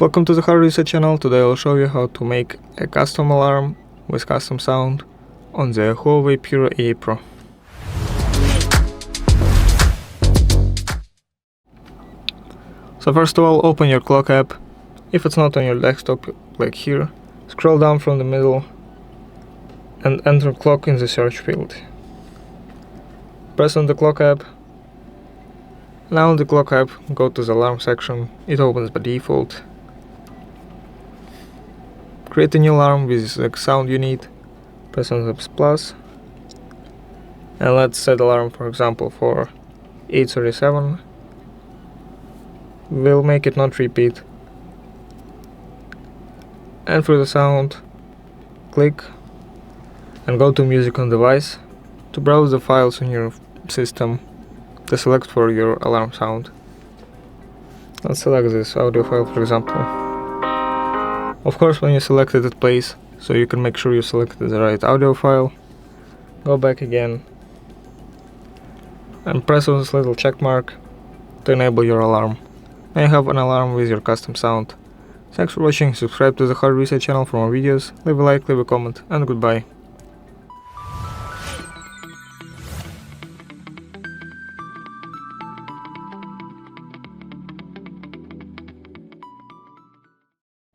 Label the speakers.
Speaker 1: Welcome to the HUAWEI channel. Today I'll show you how to make a custom alarm with custom sound on the HUAWEI Pura Pro. So first of all, open your clock app. If it's not on your desktop, like here, scroll down from the middle and enter clock in the search field. Press on the clock app. Now in the clock app, go to the alarm section. It opens by default. Create a new alarm with the sound you need. Press on the plus. And let's set alarm, for example, for 8:37. We'll make it not repeat. And for the sound, click and go to music on device. To browse the files on your system, to select for your alarm sound. Let's select this audio file, for example. Of course, when you select it plays, so you can make sure you selected the right audio file. Go back again and press on this little check mark to enable your alarm. Now you have an alarm with your custom sound. Thanks for watching, subscribe to the HUAWEI channel for more videos, leave a like, leave a comment, and goodbye.